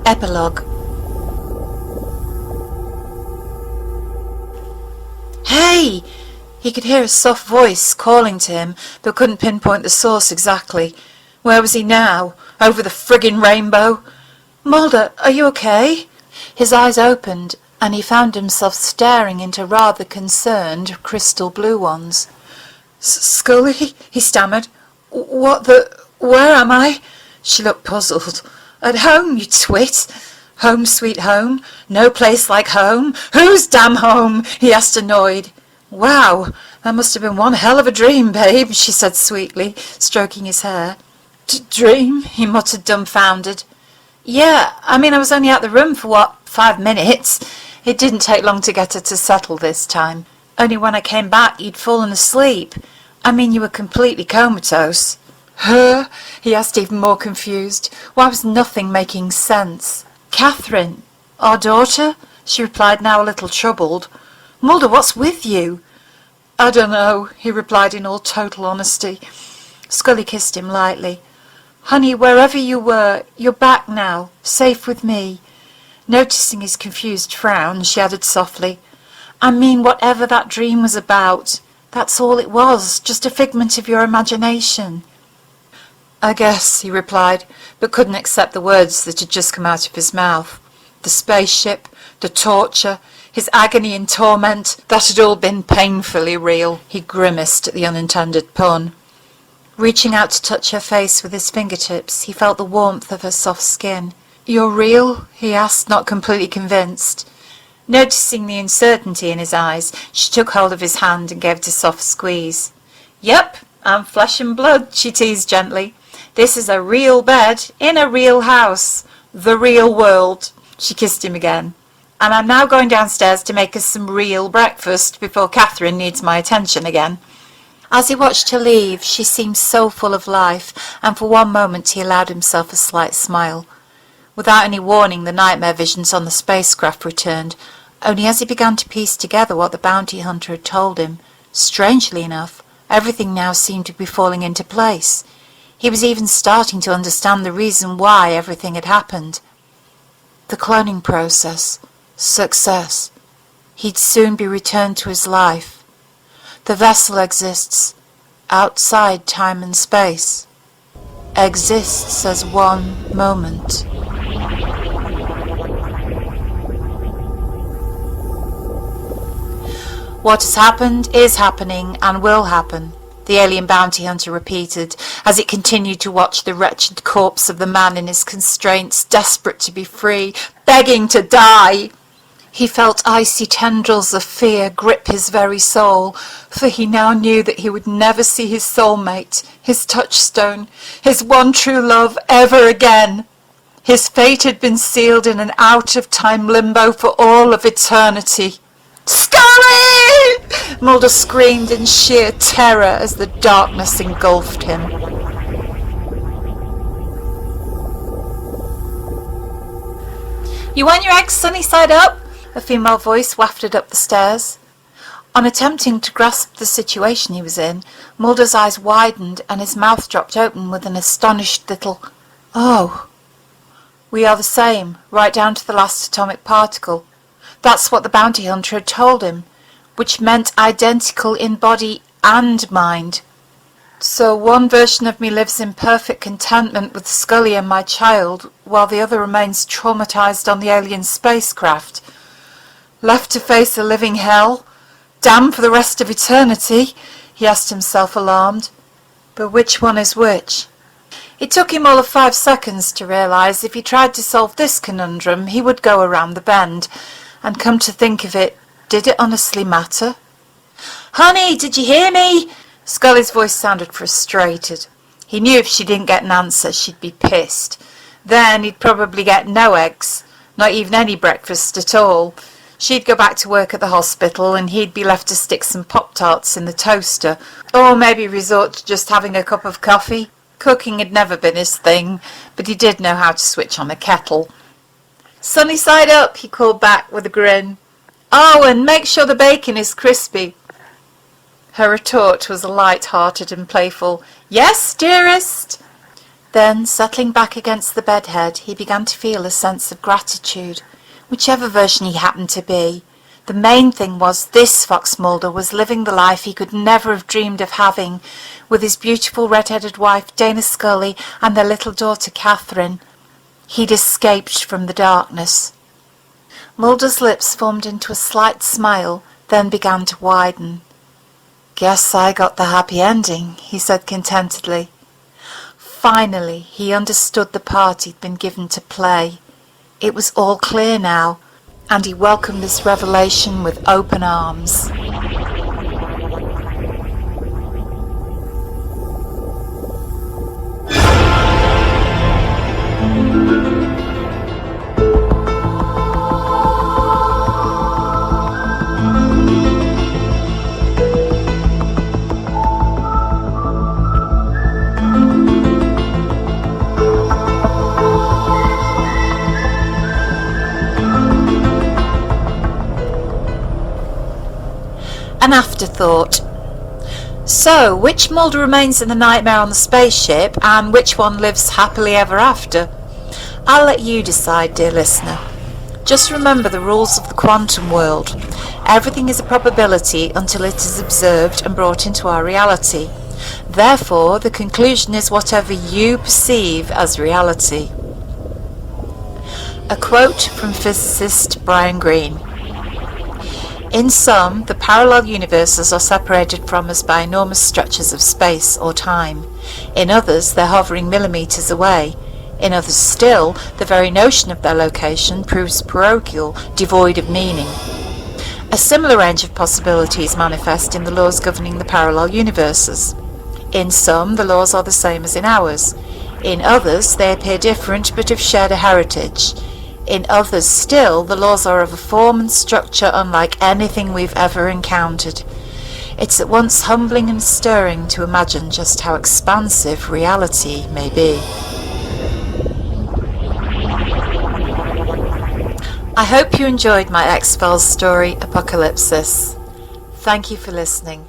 Epilogue. Hey! He could hear a soft voice calling to him, but couldn't pinpoint the source exactly. Where was he now? Over the friggin' rainbow? Mulder, are you okay? His eyes opened, and he found himself staring into rather concerned crystal blue ones. Scully, he stammered. Where am I? She looked puzzled. At home, you twit. Home sweet home. No place like home. Whose damn home? He asked, annoyed. Wow, that must have been one hell of a dream, babe, she said sweetly, stroking his hair. Dream? He muttered, dumbfounded. Yeah, I was only out the room for 5 minutes? It didn't take long to get her to settle this time. Only when I came back, you'd fallen asleep. You were completely comatose. Her? He asked, even more confused. Why was nothing making sense? Catherine, our daughter? She replied, now a little troubled. Mulder, what's with you? I don't know, he replied in all total honesty. Scully kissed him lightly. Honey, wherever you were, you're back now, safe with me. Noticing his confused frown, she added softly, whatever that dream was about, that's all it was, just a figment of your imagination. I guess, he replied, but couldn't accept the words that had just come out of his mouth. The spaceship, the torture, his agony and torment, that had all been painfully real. He grimaced at the unintended pun. Reaching out to touch her face with his fingertips, he felt the warmth of her soft skin. You're real? He asked, not completely convinced. Noticing the uncertainty in his eyes, she took hold of his hand and gave it a soft squeeze. Yep, I'm flesh and blood, she teased gently. This is a real bed in a real house. The real world. She kissed him again. And I'm now going downstairs to make us some real breakfast before Catherine needs my attention again. As he watched her leave, she seemed so full of life, and for one moment he allowed himself a slight smile. Without any warning, the nightmare visions on the spacecraft returned, only as he began to piece together what the bounty hunter had told him, strangely enough, everything now seemed to be falling into place. He was even starting to understand the reason why everything had happened. The cloning process. Success. He'd soon be returned to his life. The vessel exists outside time and space. Exists as one moment. What has happened is happening and will happen, the alien bounty hunter repeated, as it continued to watch the wretched corpse of the man in his constraints, desperate to be free, begging to die. He felt icy tendrils of fear grip his very soul, for he now knew that he would never see his soulmate, his touchstone, his one true love ever again. His fate had been sealed in an out-of-time limbo for all of eternity. Scully! Mulder screamed in sheer terror as the darkness engulfed him. You want your eggs sunny side up? A female voice wafted up the stairs. On attempting to grasp the situation he was in, Mulder's eyes widened and his mouth dropped open with an astonished little, "Oh." We are the same, right down to the last atomic particle. That's what the bounty hunter had told him, which meant identical in body and mind. So one version of me lives in perfect contentment with Scully and my child, while the other remains traumatized on the alien spacecraft. Left to face a living hell? Damned for the rest of eternity? He asked himself, alarmed. But which one is which? It took him all of 5 seconds to realise if he tried to solve this conundrum, he would go around the bend. And come to think of it, did it honestly matter? Honey, did you hear me? Scully's voice sounded frustrated. He knew if she didn't get an answer, she'd be pissed. Then he'd probably get no eggs, not even any breakfast at all. She'd go back to work at the hospital and he'd be left to stick some Pop-Tarts in the toaster, or maybe resort to just having a cup of coffee. Cooking had never been his thing, but he did know how to switch on a kettle. Sunny side up, he called back with a grin. Oh, and make sure the bacon is crispy. Her retort was light-hearted and playful. Yes, dearest. Then, settling back against the bedhead, he began to feel a sense of gratitude, whichever version he happened to be. The main thing was this Fox Mulder was living the life he could never have dreamed of having, with his beautiful red-headed wife Dana Scully and their little daughter Catherine. He'd escaped from the darkness. Mulder's lips formed into a slight smile, then began to widen. "Guess I got the happy ending," he said contentedly. Finally, he understood the part he'd been given to play. It was all clear now, and he welcomed this revelation with open arms. An afterthought. So, which Mulder remains in the nightmare on the spaceship, and which one lives happily ever after? I'll let you decide, dear listener. Just remember the rules of the quantum world. Everything is a probability until it is observed and brought into our reality. Therefore, the conclusion is whatever you perceive as reality. A quote from physicist Brian Greene. In some, the parallel universes are separated from us by enormous stretches of space or time. In others, they're hovering millimeters away. In others still, the very notion of their location proves parochial, devoid of meaning. A similar range of possibilities manifest in the laws governing the parallel universes. In some, the laws are the same as in ours. In others, they appear different but have shared a heritage. In others still, the laws are of a form and structure unlike anything we've ever encountered. It's at once humbling and stirring to imagine just how expansive reality may be. I hope you enjoyed my X-Files story, Apokalypsis. Thank you for listening.